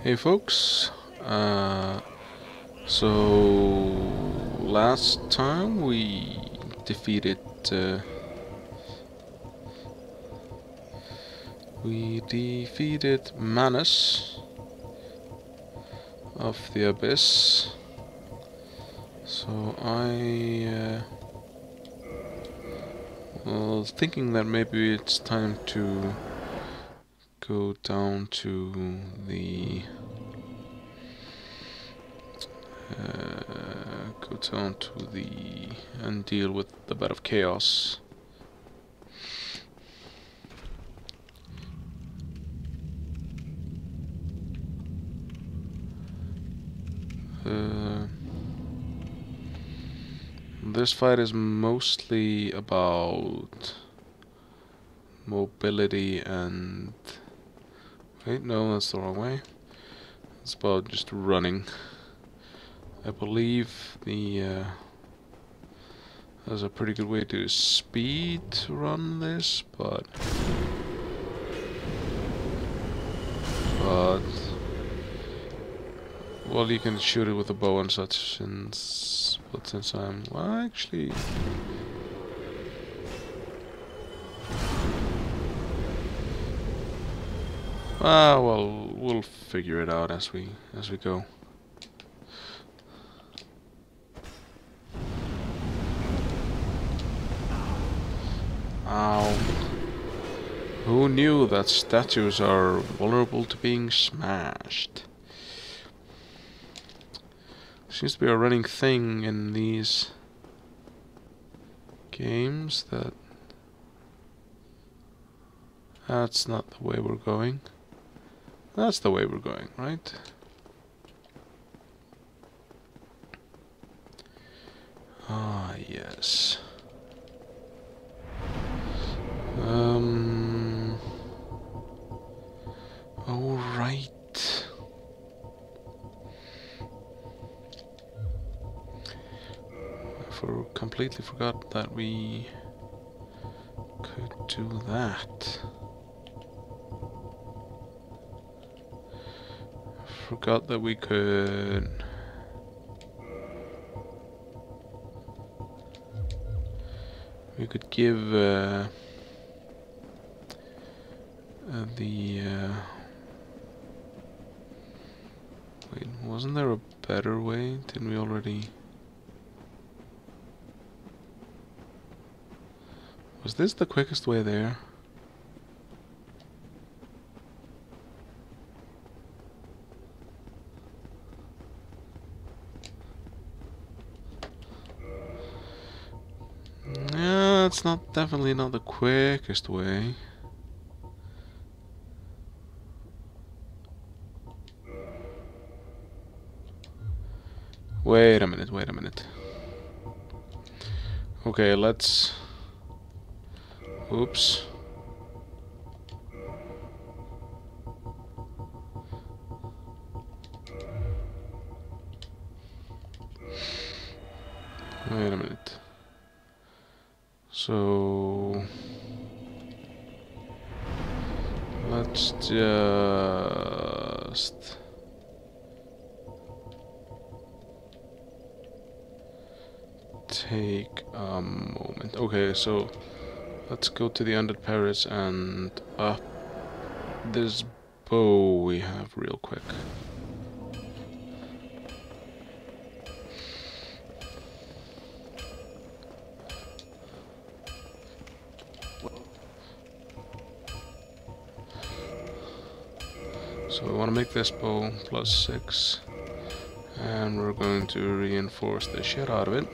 Hey folks, so last time defeated uh, we defeated Manus of the Abyss. So I was thinking that maybe it's time to go down to the and deal with the bed of chaos. This fight is mostly about mobility and... Wait, no, that's the wrong way. It's about just running. I believe there's a pretty good way to speed run this, but well, you can shoot it with a bow and such. Since I'm well, actually. Well, we'll figure it out as we go. Ow. Who knew that statues are vulnerable to being smashed? Seems to be a running thing in these games that... That's not the way we're going. That's the way we're going, right? Ah, yes. All right. Completely forgot that we could do that. Forgot that we could... give the... Wait, wasn't there a better way? Didn't we already... Was this the quickest way there? Yeah, it's definitely not the quickest way. Wait a minute. Okay, let's... Oops. Wait a minute. So... Let's just... take a moment. Okay, so... Let's go to the Undead Paris and up this bow we have real quick. So we want to make this bow +6, and we're going to reinforce the shit out of it.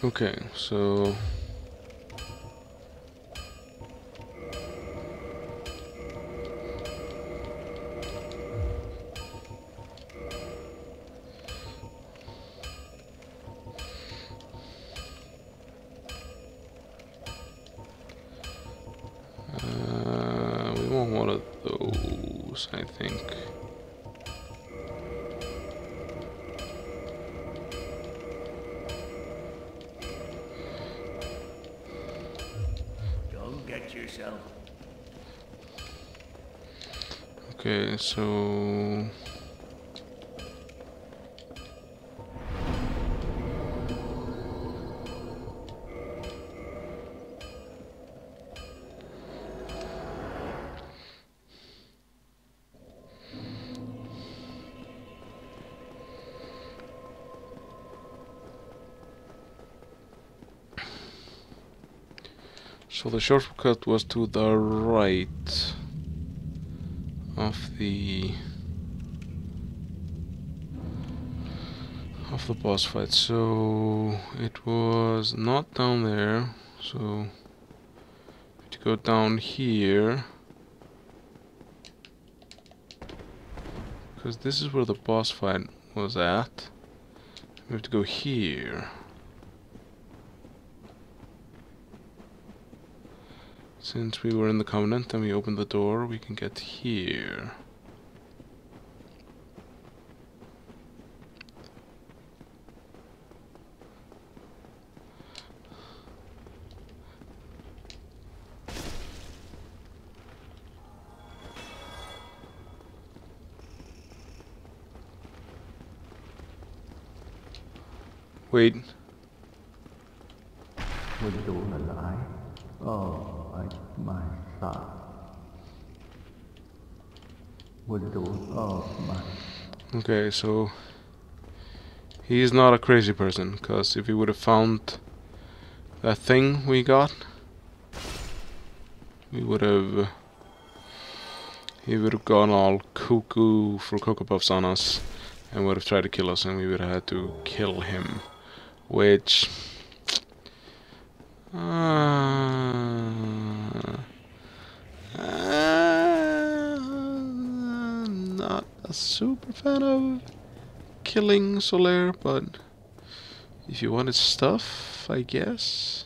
Okay, so... boss, I think. Go get yourself. Okay, so the shortcut was to the right of the boss fight, so it was not down there, so to go down here, because this is where the boss fight was at. We have to go here. Since we were in the Covenant and we opened the door, we can get here. Wait. Would you lie? Oh, my son. Would you? Oh, my. Okay, so he's not a crazy person, because if he would have found that thing we got, we would have. He would have gone all cuckoo for Cocoa Puffs on us and would have tried to kill us, and we would have had to kill him. Which. Not a super fan of killing Solaire, but if you wanted stuff, I guess.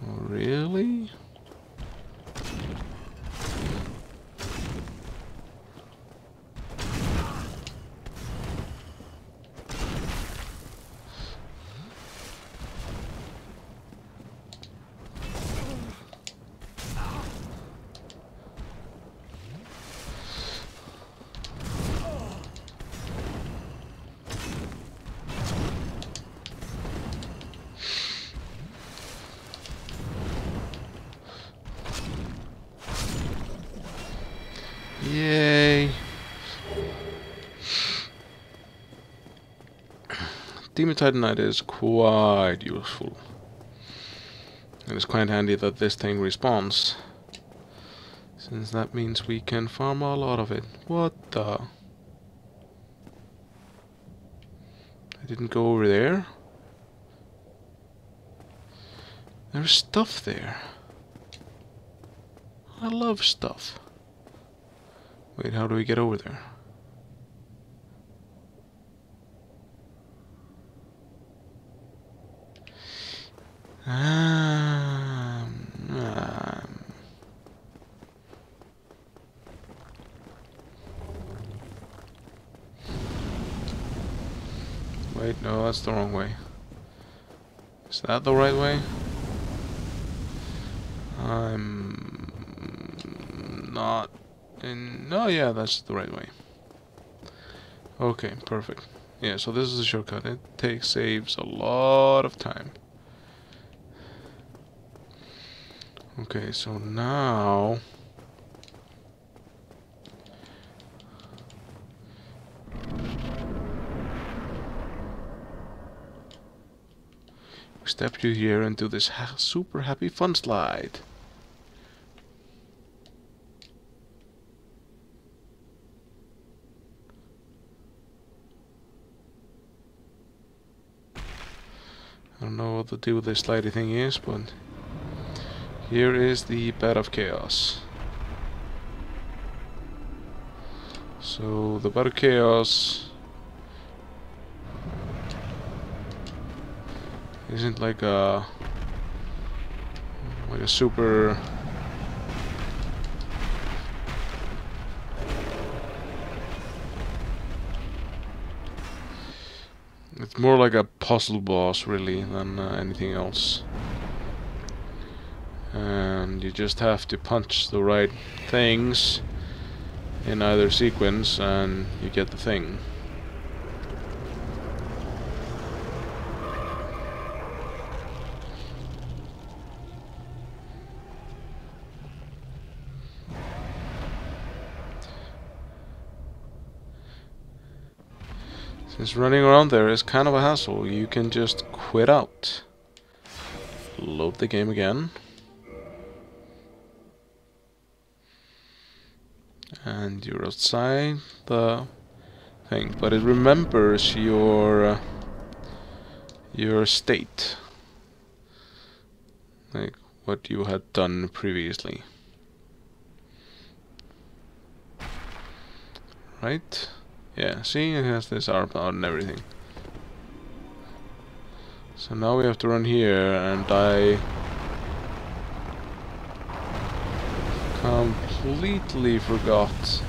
Really? Yay! Demon Titanite is quite useful. And it's quite handy that this thing respawns, since that means we can farm a lot of it. What the? I didn't go over there? There's stuff there. I love stuff. Wait, how do we get over there? Wait, no, that's the wrong way. Is that the right way? I'm not in... No, yeah, that's the right way. Okay, perfect. Yeah, so this is a shortcut. It saves a lot of time. Okay, so now... we step you here and do this super happy fun slide. I don't know what the deal with this slidey thing is, but here is the bed of chaos. So the bed of chaos isn't like a super. It's more like a puzzle boss, really, than anything else. And you just have to punch the right things in either sequence, and you get the thing. Since running around there is kind of a hassle, you can just quit out. Load the game again. And you're outside the thing. But it remembers your state. Like what you had done previously. Right? Yeah, see, it has this arm out and everything. So now we have to run here, and I completely forgot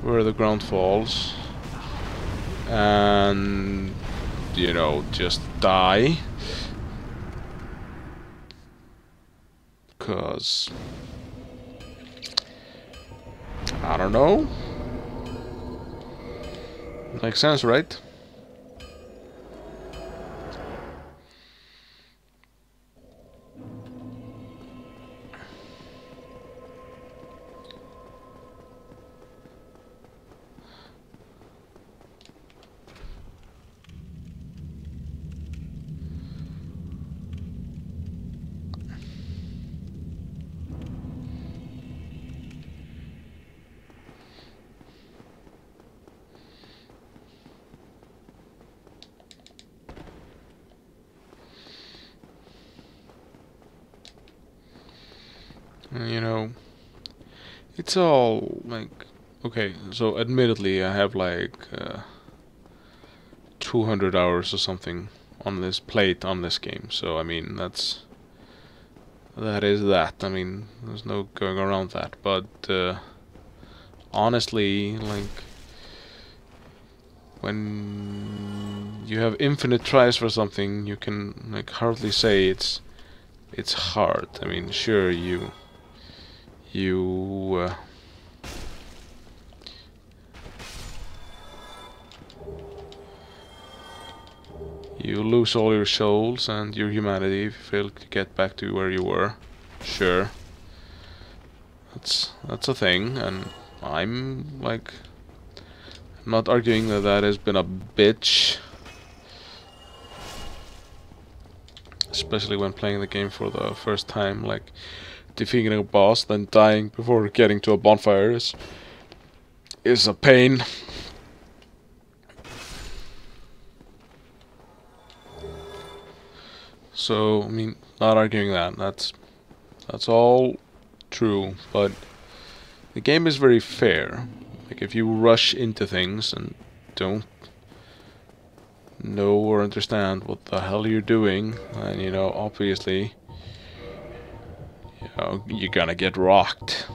where the ground falls. And, you know, just die. 'Cause I don't know. Makes sense, right? You know, it's all like, okay, so admittedly I have like 200 hours or something on this plate on this game, so I mean that is that. I mean, there's no going around that, but honestly, like, when you have infinite tries for something, you can like hardly say it's hard. I mean, sure, you lose all your souls and your humanity if you fail to get back to where you were. Sure, that's a thing, and I'm like, I'm not arguing that that has been a bitch, especially when playing the game for the first time. Like, defeating a boss, then dying before getting to a bonfire is a pain. So, I mean, not arguing that. That's all true, but the game is very fair. Like, if you rush into things and don't know or understand what the hell you're doing, then, you know, obviously, you know, you're gonna get rocked.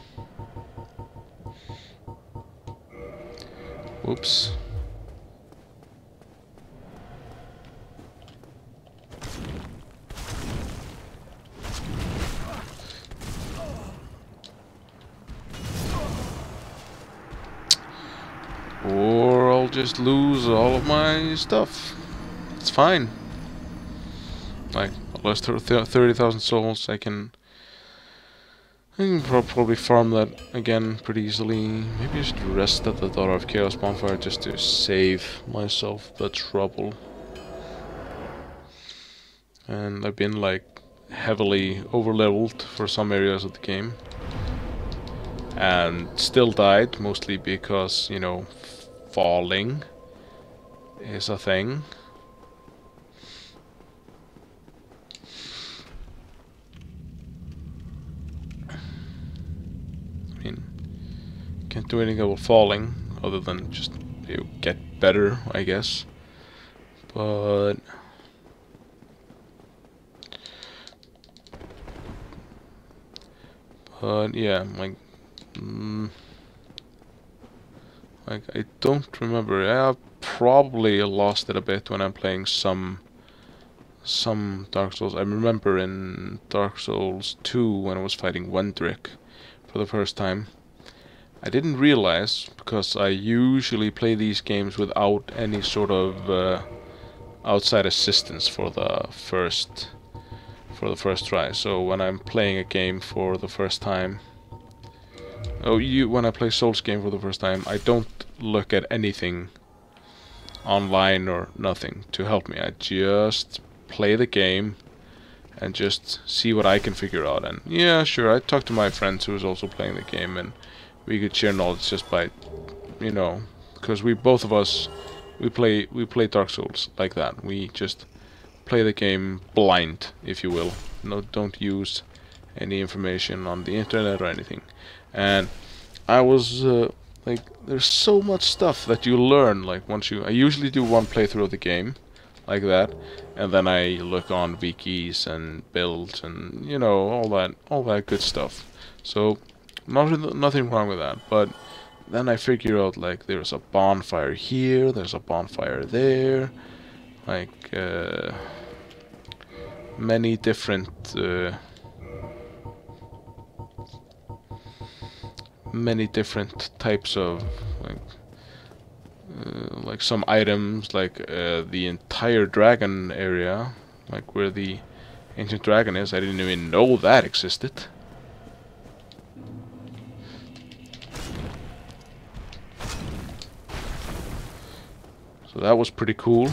Whoops. Or I'll just lose all of my stuff. It's fine. Like, I lost 30,000 souls. I can probably farm that again pretty easily. Maybe I should rest at the Daughter of Chaos bonfire just to save myself the trouble. And I've been like heavily overleveled for some areas of the game. And still died, mostly because, you know, falling is a thing. I mean, can't do anything about falling other than just, you know, get better, I guess. But Yeah, like I don't remember. I probably lost it a bit when I'm playing some Dark Souls. I remember in Dark Souls 2 when I was fighting Wendrick for the first time. I didn't realize, because I usually play these games without any sort of outside assistance for the first try. So when I'm playing a game for the first time, when I play Souls game for the first time, I don't look at anything online or nothing to help me. I just play the game and just see what I can figure out. And yeah, sure, I talk to my friends who is also playing the game, and we could share knowledge just by, because both of us we play Dark Souls like that. We just play the game blind, if you will. No, don't use any information on the internet or anything. And I was like, there's so much stuff that you learn. Like I usually do one playthrough of the game, like that, and then I look on wikis and builds and all that good stuff. So nothing wrong with that. But then I figure out, like, there's a bonfire here, there's a bonfire there, like many different types of like some items, like the entire dragon area, like where the ancient dragon is. I didn't even know that existed. So that was pretty cool.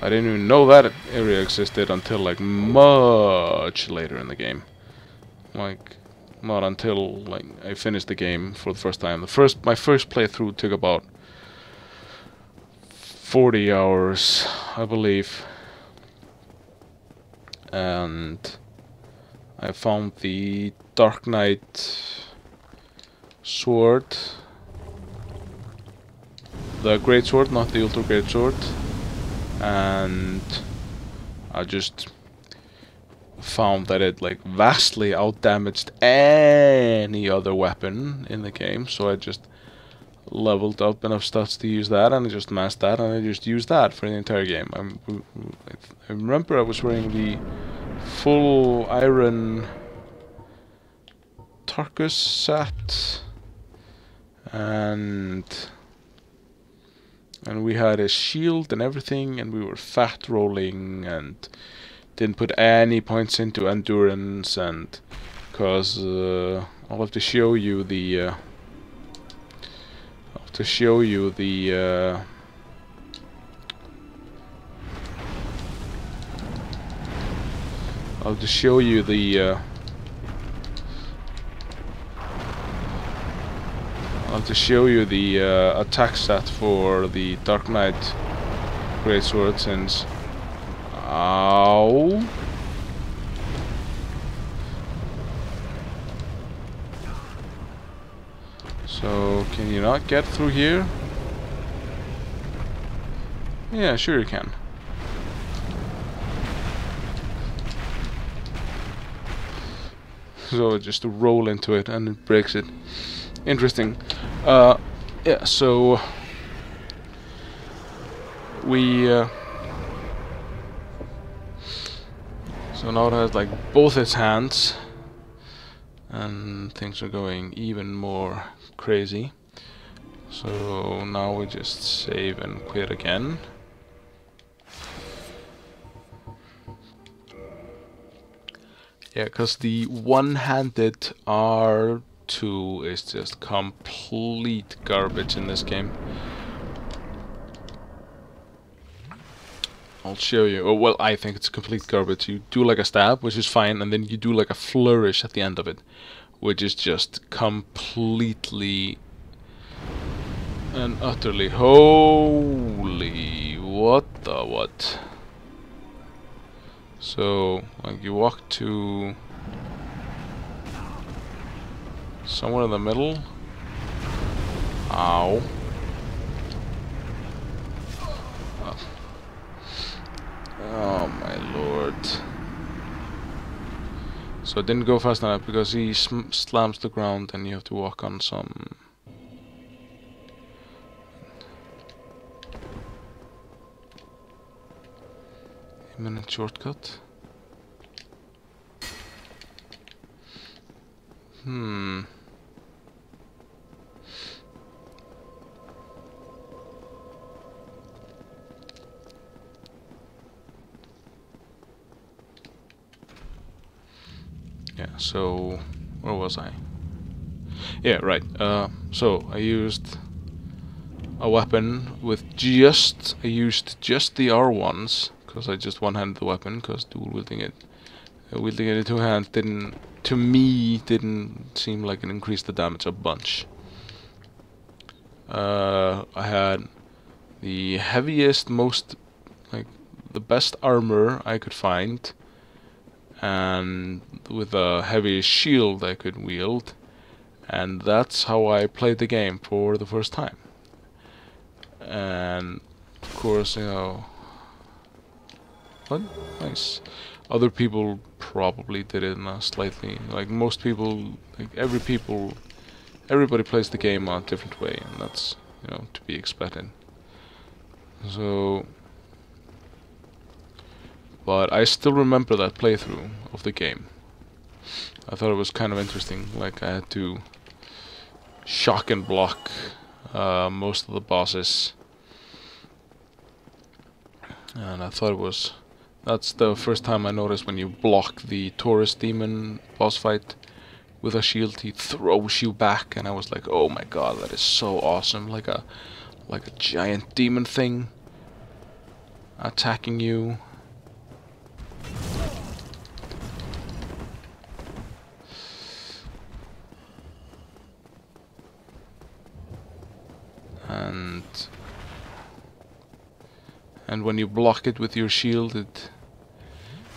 I didn't even know that area existed until like much later in the game. Like, not until like I finished the game for the first time. My first playthrough took about 40 hours, I believe. And I found the Dark Knight sword. The Great Sword, not the Ultra Great Sword. And I just found that it like vastly outdamaged any other weapon in the game, so I just leveled up enough stats to use that, and I just mastered that, and I just used that for the entire game. I remember I was wearing the full iron Tarkus set, and we had a shield and everything, and we were fat rolling and didn't put any points into endurance, and because I'll have to show you the attack stat for the Dark Knight Greatsword, since ow. So can you not get through here? Yeah, sure you can. So just to roll into it and it breaks it. Interesting. Yeah, so we so now it has like both its hands, and things are going even more crazy. So now we just save and quit again. Yeah, because the one-handed R2 is just complete garbage in this game. I'll show you. Oh, well, I think it's complete garbage. You do like a stab, which is fine, and then you do like a flourish at the end of it, which is just completely and utterly holy. What the what? So, like, you walk to somewhere in the middle. Ow. Oh my lord. So it didn't go fast enough because he slams the ground and you have to walk on some... minute shortcut. Yeah, so where was I? Yeah, right. So I used a weapon with I used just the R1s because I just one-handed the weapon because dual wielding it in two hands didn't seem like it increased the damage a bunch. I had the heaviest, the best armor I could find, and with the heaviest shield I could wield, and that's how I played the game for the first time. And of course, you know, what? Nice. Other people probably did it in a slightly, like most people, everybody plays the game a different way, and that's, you know, to be expected. So, but I still remember that playthrough of the game. I thought it was kind of interesting. Like, I had to shock and block most of the bosses, and I thought it was... That's the first time I noticed when you block the Taurus demon boss fight with a shield, he throws you back, and I was like, oh my god, that is so awesome. Like a giant demon thing attacking you. And when you block it with your shield,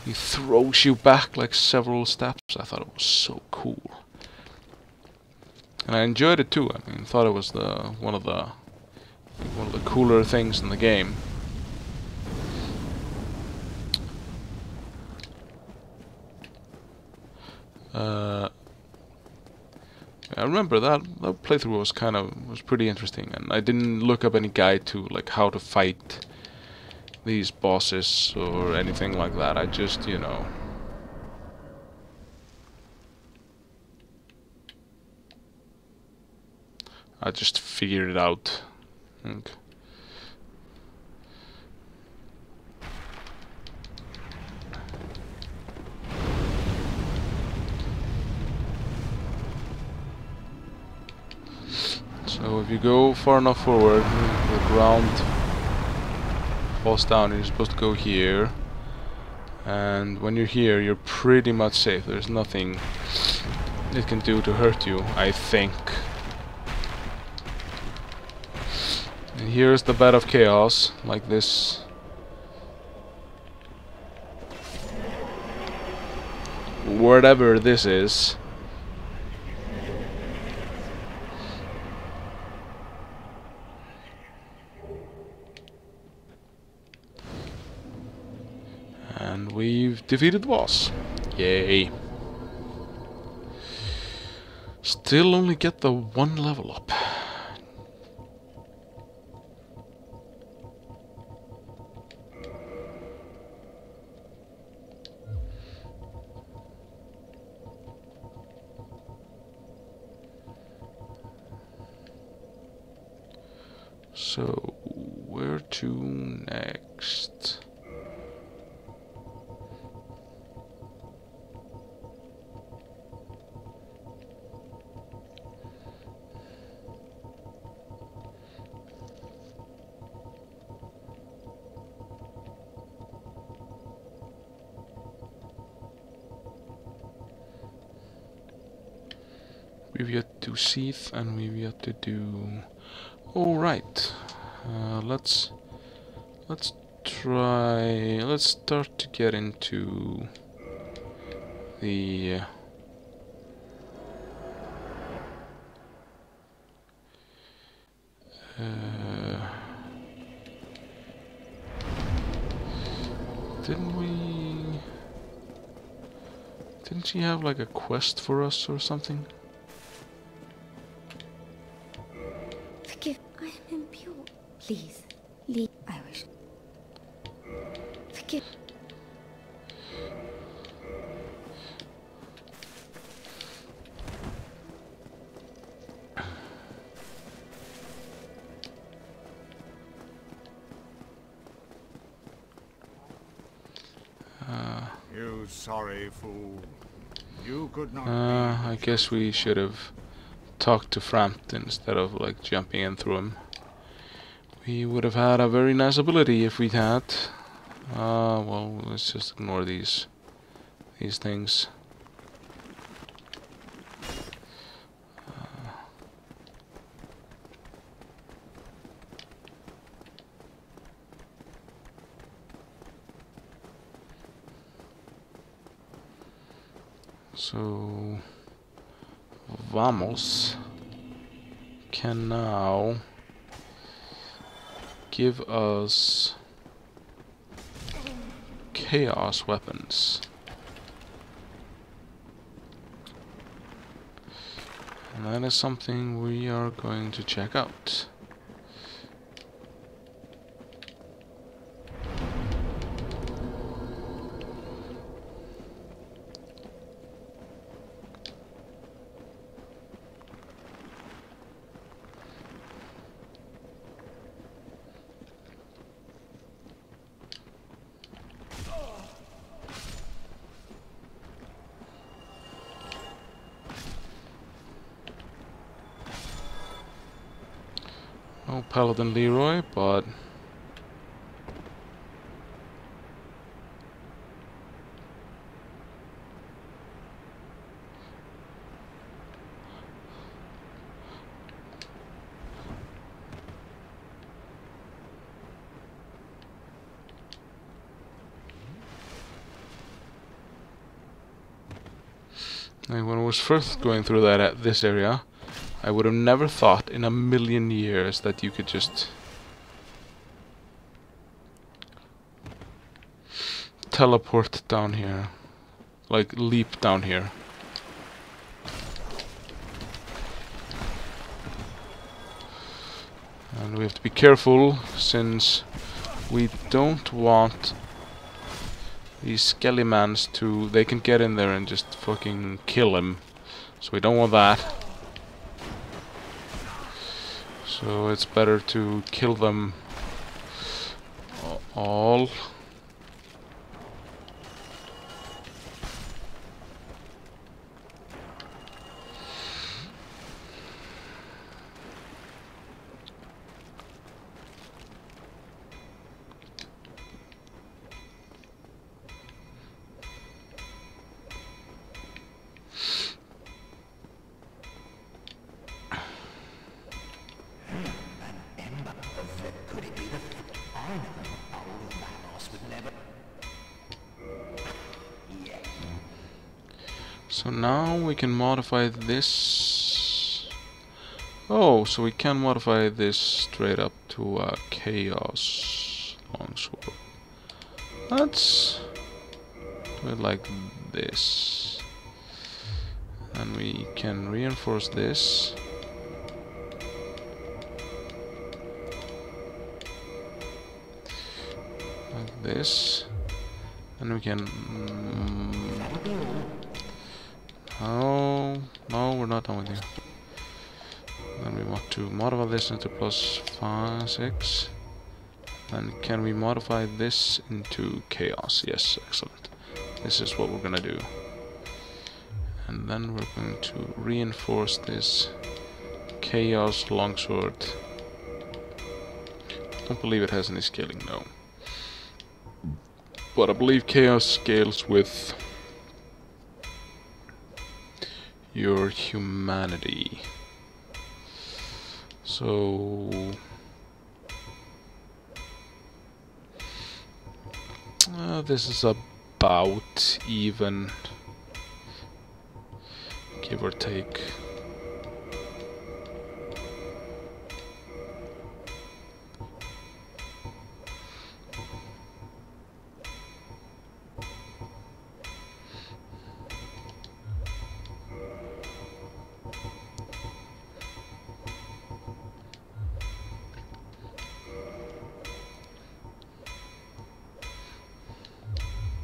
he throws you back like several steps. I thought it was so cool, and I enjoyed it too. I mean, thought it was one of the cooler things in the game. I remember that playthrough was pretty interesting, and I didn't look up any guide to like how to fight these bosses or anything like that. I just, you know, I just figured it out. Okay. So if you go far enough forward, the ground falls down and you're supposed to go here. And when you're here, you're pretty much safe. There's nothing it can do to hurt you, I think. And here's the bed of chaos, like this. Whatever this is. And we've defeated the boss. Yay. Still only get the one level up. So, where to next? We've yet to Seath, and we've yet to do... Oh, right. Let's let's start to get into the didn't she have like a quest for us or something? Forgive, I am impure. Please, leave. I wish. Forgive. You sorry fool. You could not I guess we should have talked to Frampton instead of like jumping in through him. We would have had a very nice ability if we'd had. Well, let's just ignore these things. So Vamos can now give us chaos weapons. And that is something we are going to check out. No Paladin Leroy, but like when I was first going through this area, I would have never thought in a million years that you could just teleport down here, like leap down here. And we have to be careful since we don't want these skellimans to, they can get in there and just fucking kill him. So we don't want that. So it's better to kill them all. So now we can modify this. Oh, so we can modify this straight up to a chaos longsword. Let's do it like this. And we can reinforce this. Like this. And we can... Oh, no, we're not done with you. Then we want to modify this into +5, 6. And can we modify this into chaos? Yes, excellent. This is what we're gonna do. And then we're going to reinforce this chaos longsword. Don't believe it has any scaling, no. But I believe chaos scales with your humanity. So this is about even, give or take.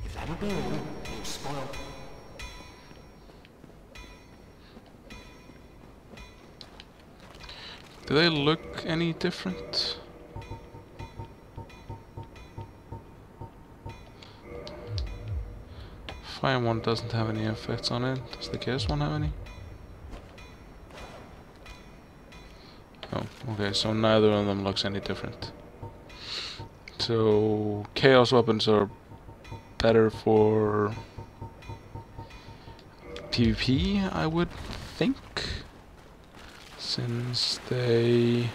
If that be all, it'll spoil. Do they look any different? Fire one doesn't have any effects on it. Does the gas one have any? Oh, okay, so neither of them looks any different. So chaos weapons are better for PvP, I would think, since they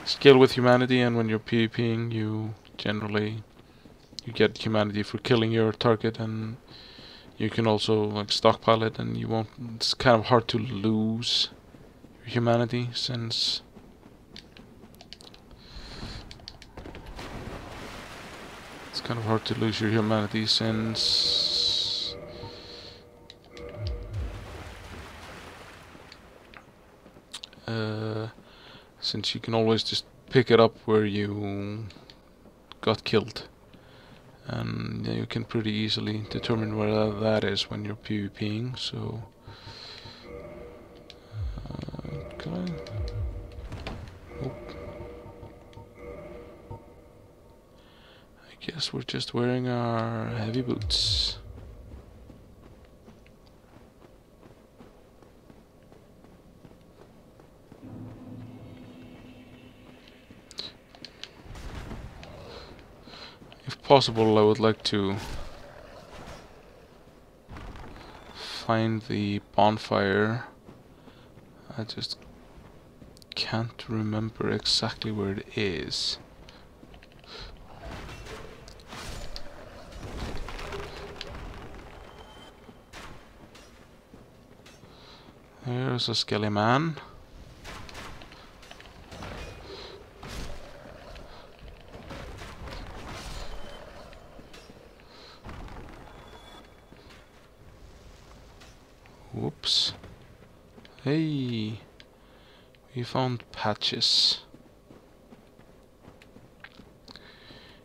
scale with humanity, and when you're PvPing you generally get humanity for killing your target, and you can also like stockpile it, and you won't, it's kind of hard to lose your humanity since since you can always just pick it up where you got killed, and you can pretty easily determine where that is when you're PvPing. So can I? Oh. I guess we're just wearing our heavy boots. If possible, I would like to find the bonfire. I just can't remember exactly where it is. There's a skelly man. Whoops. Hey, we found Patches.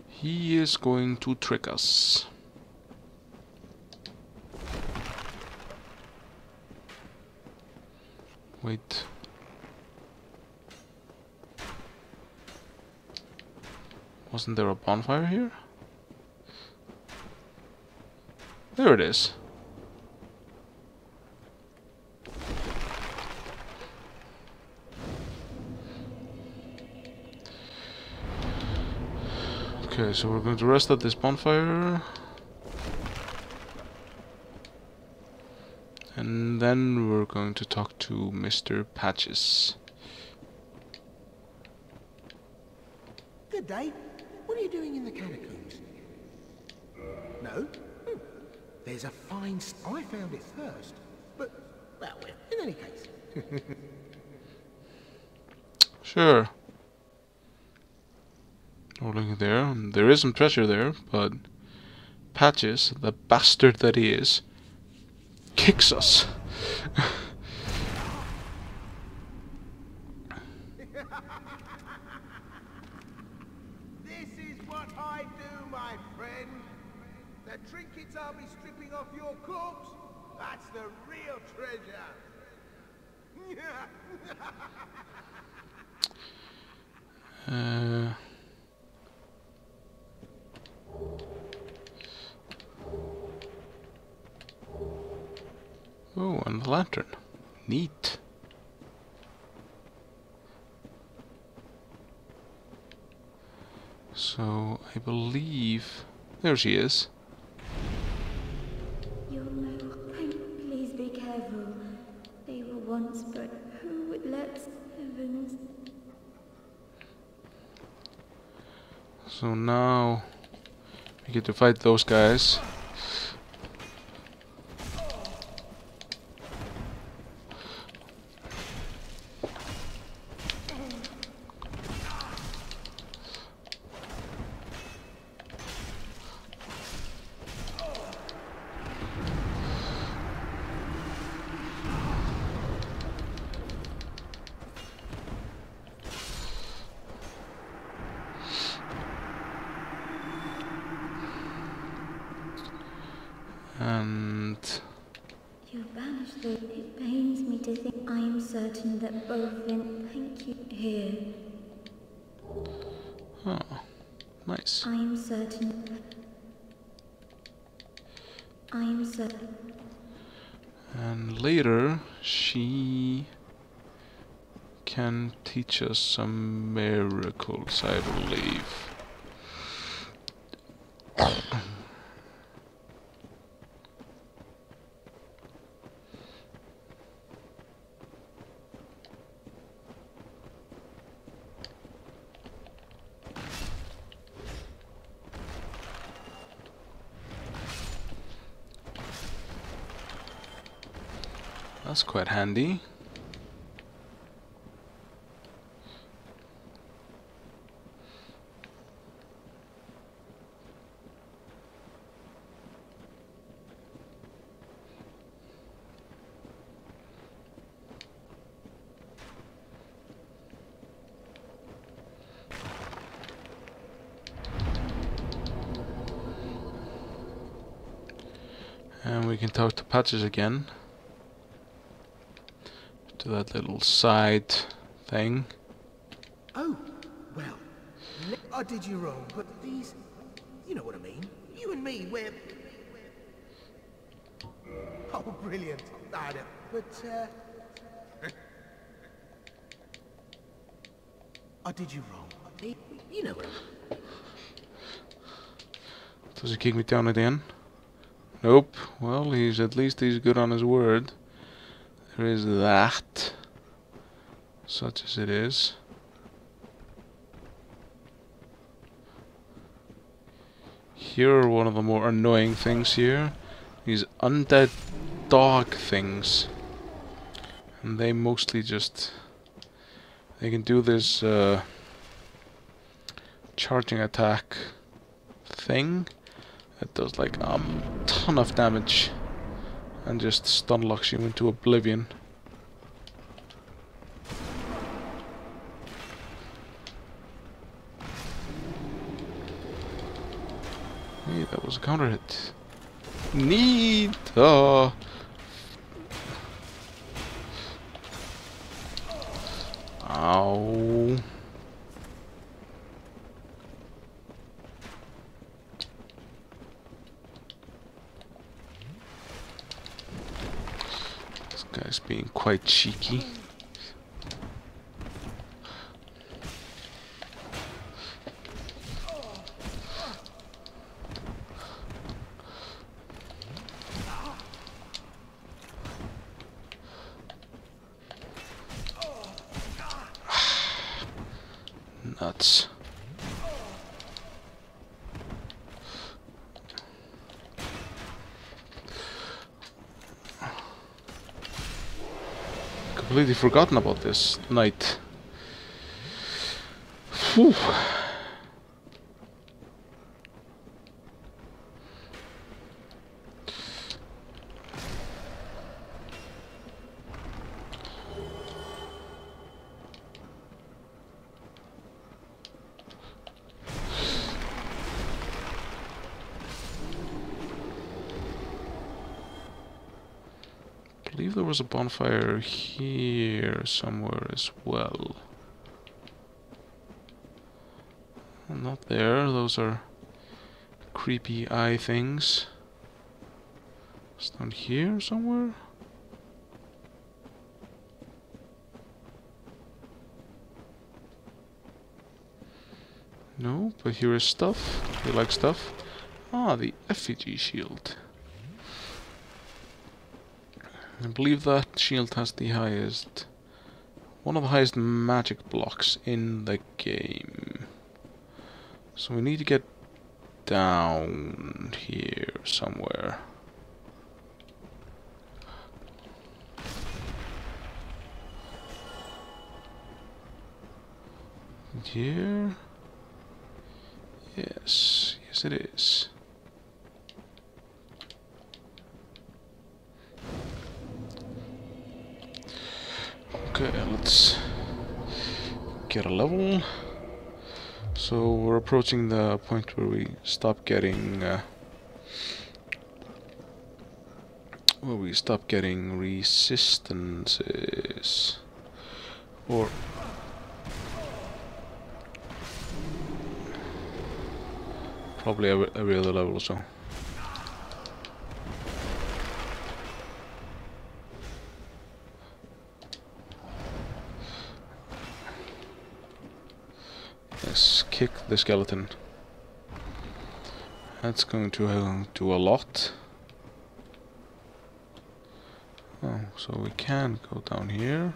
He is going to trick us. Wait. Wasn't there a bonfire here? There it is. Okay, so we're going to rest at this bonfire. And then we're going to talk to Mr. Patches. Good day. What are you doing in the catacombs? No? There's a fine... I found it first. But, well, in any case. Sure. Oh, look there. There is some treasure there, but Patches, the bastard that he is, kicks us. This is what I do, my friend. The trinkets I'll be stripping off your corpse, that's the real treasure. Oh, and the lantern. Neat. So, I believe... There she is. You'll know. Please be careful. They were once, but who would let heavens? So now We get to fight those guys. And You banished the... It pains me to think I am certain that both in... Thank you. Here. oh, nice. I am certain... I am certain... And later she can teach us some miracles, I believe. That's quite handy. And we can talk to Patches again. To that little side thing. Oh, well, I did you wrong, but these... You know what I mean. You and me, we're... Oh, brilliant. I know, but, I did you wrong. You know what I mean. Does he kick me down again? Nope. Well, at least he's good on his word. There is that. Such as it is. Here are one of the more annoying things here. These undead dog things. And they mostly just... They can do this charging attack thing. It does like a ton of damage. And just stun locks you into oblivion. Hey, that was a counter hit. Neat! Oh. Ow. This guy's being quite cheeky. Nuts. Completely forgotten about this night. Whew. I believe there was a bonfire here somewhere as well. Not there, those are creepy eye things. It's down here somewhere? No, but here is stuff. You like stuff? Ah, the effigy shield. I believe that shield has the highest... one of the highest magic blocks in the game. So we need to get down here somewhere. Here? Yes, yes it is. Okay, let's get a level. So we're approaching the point where we stop getting resistances, or probably every other level or so. Let's kick the skeleton. That's going to do a lot. Oh, so we can go down here.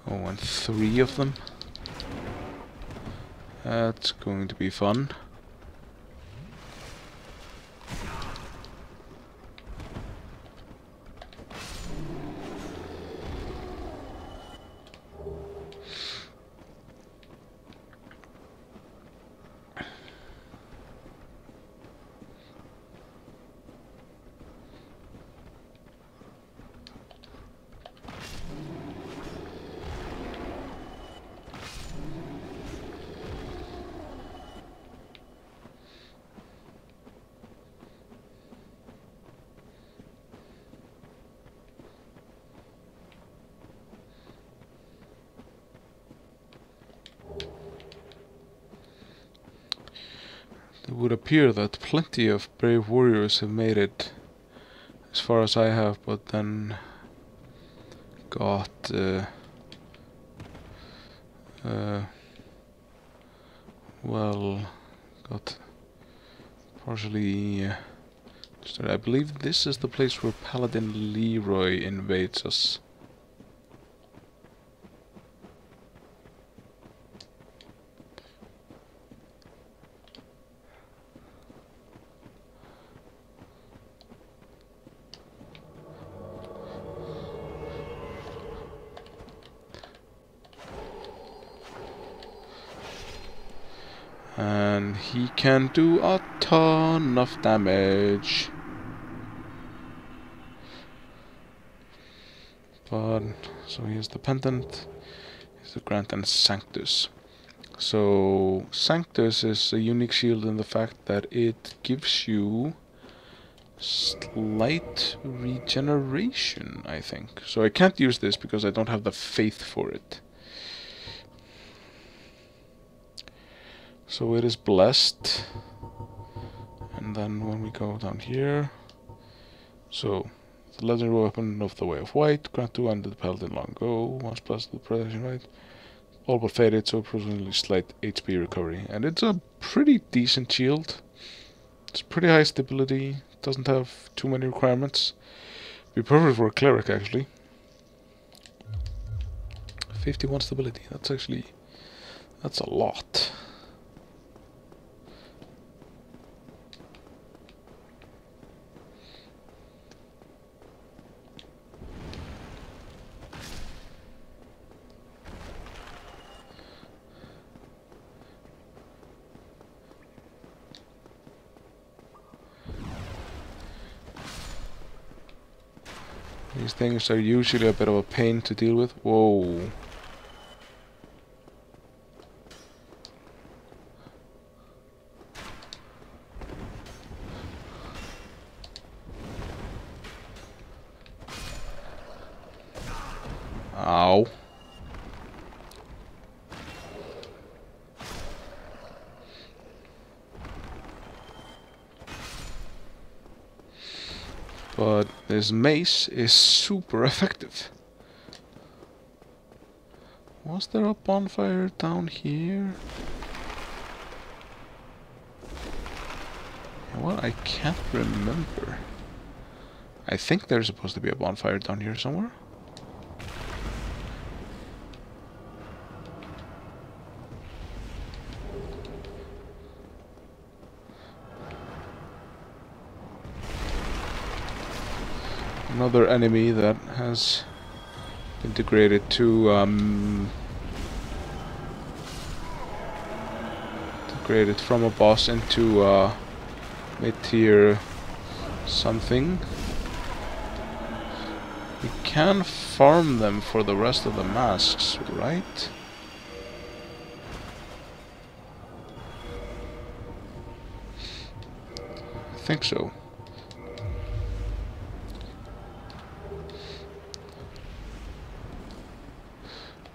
Oh, and 3 of them. That's going to be fun. It would appear that plenty of brave warriors have made it as far as I have, but then got got partially destroyed. I believe this is the place where Paladin Leroy invades us. And he can do a ton of damage. But, so here's the pendant, here's the Grant and Sanctus. So, Sanctus is a unique shield in the fact that it gives you slight regeneration, I think. So I can't use this because I don't have the faith for it. So it is blessed, and then when we go down here, so the legendary weapon of the Way of White, grant 2 under the Paladin long ago, once plus the protection right, all but faded, so presumably slight HP recovery, and it's a pretty decent shield. It's pretty high stability, doesn't have too many requirements. Be perfect for a cleric actually. 51 stability, that's a lot. These things are usually a bit of a pain to deal with. Whoa. Ow. But this mace is super effective. Was there a bonfire down here? Well, I can't remember. I think there's supposed to be a bonfire down here somewhere. another enemy that has integrated to integrated from a boss into mid-tier something. We can farm them for the rest of the masks, right? I think so.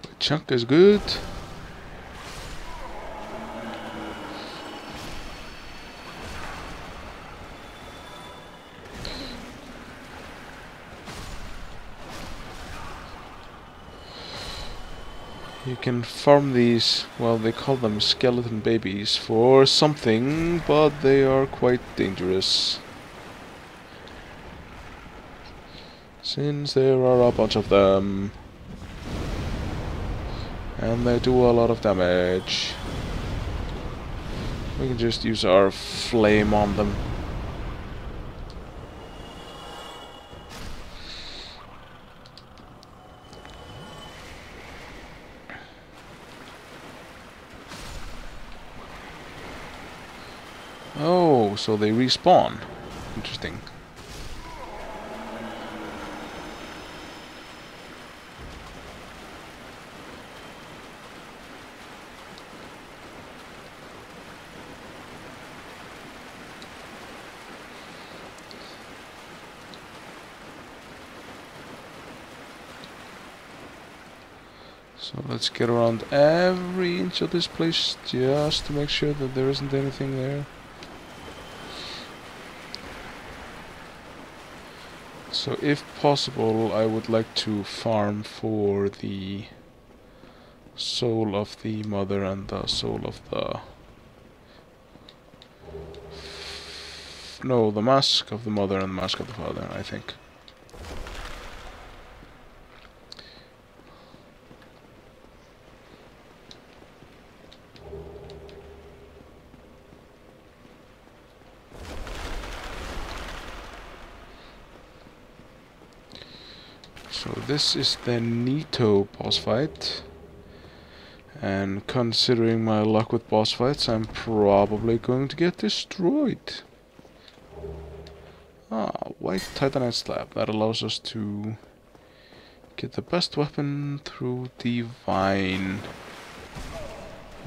The chunk is good. You can farm these, well, they call them skeleton babies for something, but they are quite dangerous. Since there are a bunch of them. And they do a lot of damage. We can just use our flame on them. Oh, so they respawn. Interesting. So let's get around every inch of this place just to make sure that there isn't anything there. So if possible, I would like to farm for the soul of the mother and the soul of the... No, the mask of the mother and the mask of the father, I think. So this is the Nito boss fight, and considering my luck with boss fights, I'm probably going to get destroyed. Ah, white titanite slab. That allows us to get the best weapon through divine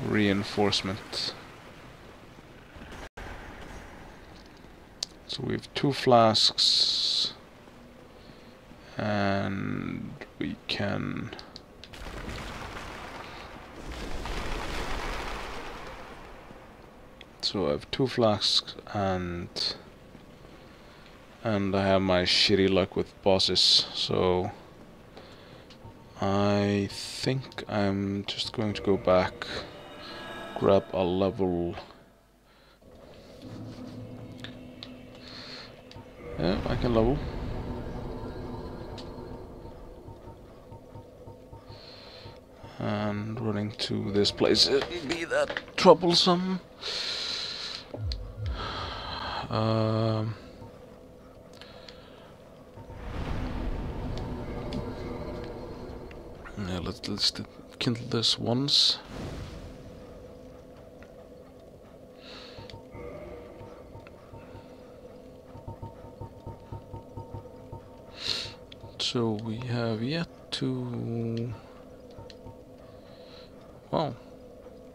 reinforcement. So we have 2 flasks. And we can so I have 2 flasks and I have my shitty luck with bosses, so I think I'm just going to go back, grab a level. Yeah, I can level. And running to this place shouldn't be that troublesome. Yeah, let's kindle this once. So we have yet to... Wow,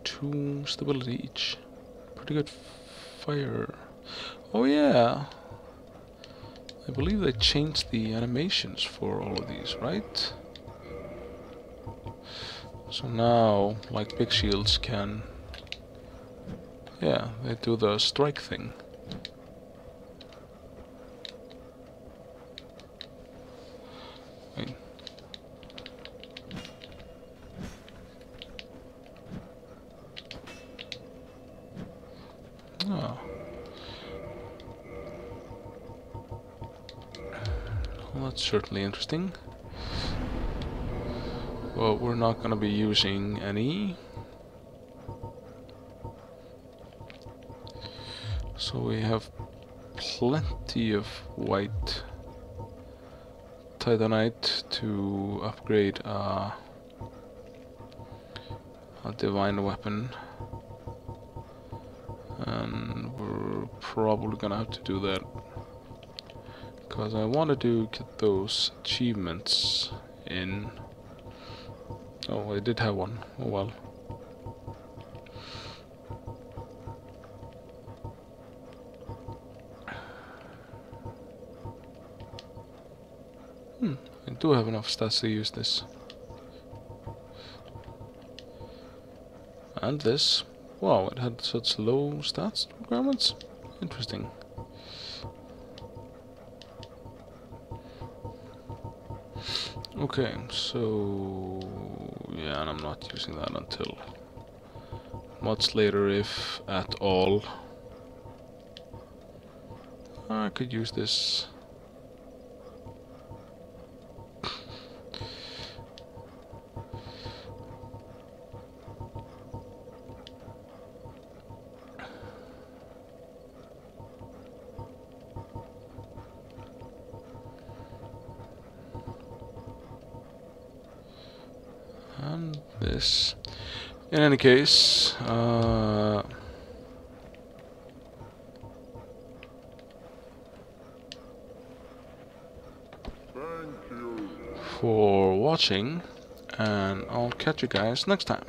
2 stability each. Pretty good fire. Oh yeah, I believe they changed the animations for all of these, right? So now, like big shields can... Yeah, they do the strike thing. Wait. Oh. Well, that's certainly interesting. Well, we're not gonna be using any. So we have plenty of white Titanite to upgrade a divine weapon, and we're probably gonna have to do that because I wanted to get those achievements in. Oh, I did have one. Oh well. I do have enough stats to use this. And this. Wow, it had such low stats requirements. Interesting. Okay, so yeah, and I'm not using that until much later, if at all. I could use this. And this. In any case, for watching, and I'll catch you guys next time.